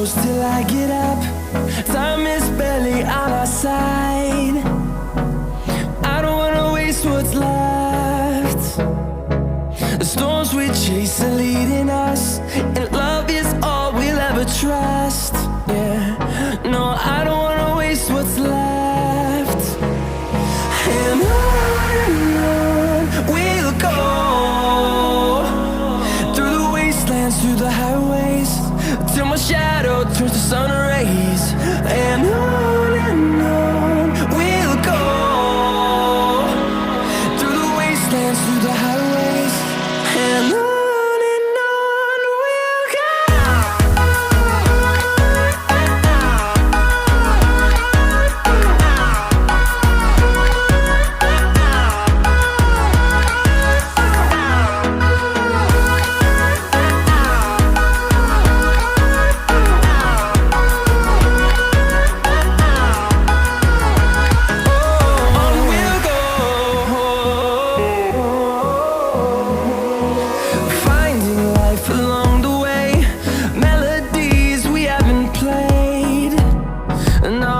close till I get up. Time is barely on our side. I don't wanna waste what's left. The storms we chase are leading us, and love is all we'll ever trust. Yeah, no, I don't wanna waste what's left. And on we'll go, through the wastelands, through the highways, till my shadow turns to sun rays. And on we'll go, through the wastelands, through the highways, and on. Along the way, melodies we haven't played. No,